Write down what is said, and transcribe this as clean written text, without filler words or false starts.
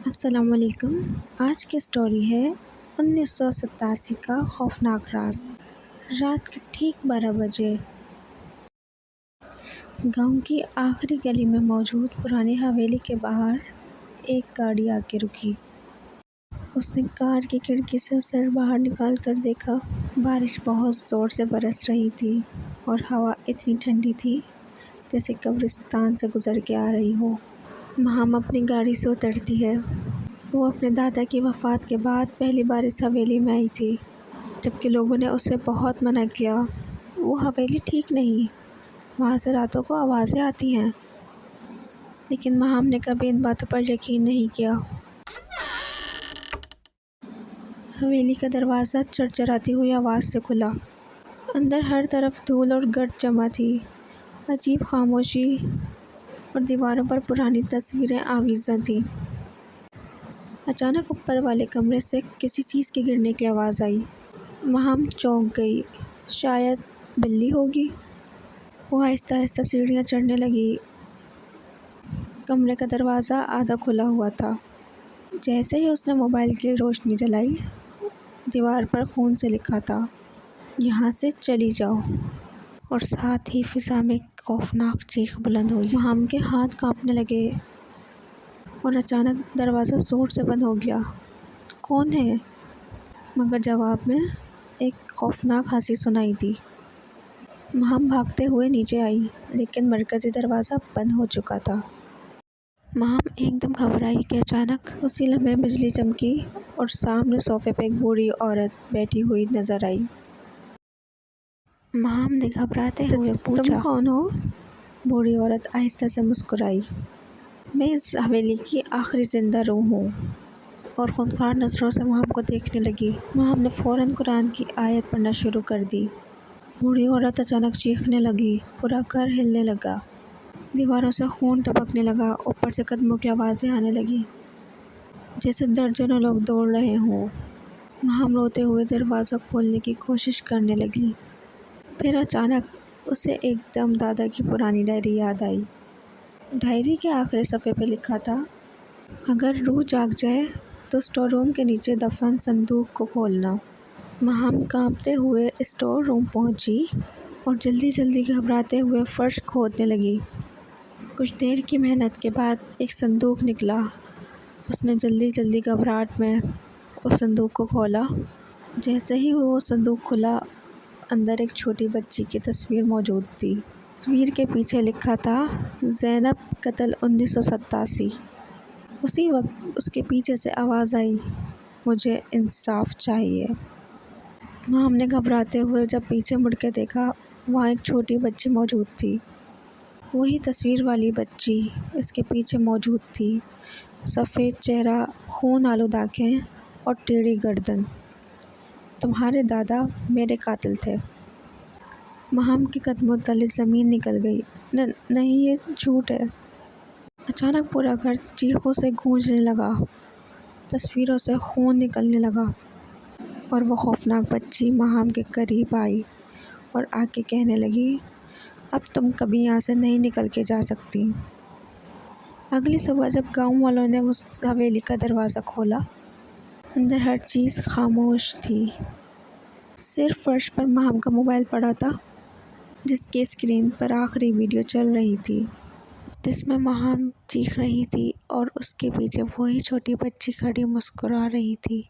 السلام علیکم۔ آج کی سٹوری ہے 1987 کا خوفناک راز۔ رات کے ٹھیک 12 بجے گاؤں کی آخری گلی میں موجود پرانی حویلی کے باہر ایک گاڑی آ کے رکی۔ اس نے کار کی کھڑکی سے سر باہر نکال کر دیکھا۔ بارش بہت زور سے برس رہی تھی اور ہوا اتنی ٹھنڈی تھی جیسے قبرستان سے گزر کے آ رہی ہو۔ مہام اپنی گاڑی سے اترتی ہے۔ وہ اپنے دادا کی وفات کے بعد پہلی بار اس حویلی میں آئی تھی، جبکہ لوگوں نے اسے بہت منع کیا۔ وہ حویلی ٹھیک نہیں، وہاں سے راتوں کو آوازیں آتی ہیں۔ لیکن مہام نے کبھی ان باتوں پر یقین نہیں کیا۔ حویلی کا دروازہ چرچراتی ہوئی آواز سے کھلا۔ اندر ہر طرف دھول اور گرد جمع تھی، عجیب خاموشی، اور دیواروں پر پرانی تصویریں آویزاں تھیں۔ اچانک اوپر والے کمرے سے کسی چیز کے گرنے کی آواز آئی۔ مہام چونک گئی۔ شاید بلی ہوگی۔ وہ آہستہ آہستہ سیڑھیاں چڑھنے لگی۔ کمرے کا دروازہ آدھا کھلا ہوا تھا۔ جیسے ہی اس نے موبائل کی روشنی جلائی، دیوار پر خون سے لکھا تھا، "یہاں سے چلی جاؤ"، اور ساتھ ہی فضا میں ایک خوفناک چیخ بلند ہوئی۔ مہام کے ہاتھ کانپنے لگے اور اچانک دروازہ زور سے بند ہو گیا۔ "کون ہے؟" مگر جواب میں ایک خوفناک ہنسی سنائی دی۔ مہام بھاگتے ہوئے نیچے آئی، لیکن مرکزی دروازہ بند ہو چکا تھا۔ مہام ایک دم گھبرائی کہ اچانک اسی لمحے بجلی چمکی اور سامنے صوفے پہ ایک بوڑھی عورت بیٹھی ہوئی نظر آئی۔ مہام نے گھبراتے ہوئے پوچھا، "تم کون ہو؟" بوڑھی عورت آہستہ سے مسکرائی، "میں اس حویلی کی آخری زندہ روح ہوں"، اور خونخوار نظروں سے مہام کو دیکھنے لگی۔ مہام نے فوراً قرآن کی آیت پڑھنا شروع کر دی۔ بوڑھی عورت اچانک چیخنے لگی، پورا گھر ہلنے لگا، دیواروں سے خون ٹپکنے لگا، اوپر سے قدموں کی آوازیں آنے لگیں جیسے درجنوں لوگ دوڑ رہے ہوں۔ مہام روتے ہوئے دروازہ کھولنے کی کوشش کرنے لگی۔ پھر اچانک اسے ایک دم دادا کی پرانی ڈائری یاد آئی۔ ڈائری کے آخری صفحے پہ لکھا تھا، "اگر روح جاگ جائے تو اسٹور روم کے نیچے دفن صندوق کو کھولنا"۔ مہام کانپتے ہوئے اسٹور روم پہنچی اور جلدی جلدی گھبراتے ہوئے فرش کھودنے لگی۔ کچھ دیر کی محنت کے بعد ایک صندوق نکلا۔ اس نے جلدی جلدی گھبراہٹ میں اس صندوق کو کھولا۔ جیسے ہی وہ صندوق کھلا، اندر ایک چھوٹی بچی کی تصویر موجود تھی۔ تصویر کے پیچھے لکھا تھا، "زینب قتل 1987"۔ اسی وقت اس کے پیچھے سے آواز آئی، "مجھے انصاف چاہیے"۔ مہام نے گھبراتے ہوئے جب پیچھے مڑ کے دیکھا، وہاں ایک چھوٹی بچی موجود تھی۔ وہی تصویر والی بچی اس کے پیچھے موجود تھی، سفید چہرہ، خون آلود آنکھیں اور ٹیڑھی گردن۔ "تمہارے دادا میرے قاتل تھے"۔ مہام کے قدموں تلے زمین نکل گئی۔ نہیں، یہ جھوٹ ہے"۔ اچانک پورا گھر چیخوں سے گونجنے لگا، تصویروں سے خون نکلنے لگا، اور وہ خوفناک بچی مہام کے قریب آئی اور آ کے کہنے لگی، "اب تم کبھی یہاں سے نہیں نکل کے جا سکتی"۔ اگلی صبح جب گاؤں والوں نے اس حویلی کا دروازہ کھولا، اندر ہر چیز خاموش تھی۔ صرف فرش پر مہام کا موبائل پڑا تھا، جس کی اسکرین پر آخری ویڈیو چل رہی تھی، جس میں مہام چیخ رہی تھی اور اس کے پیچھے وہی چھوٹی بچی کھڑی مسکرا رہی تھی۔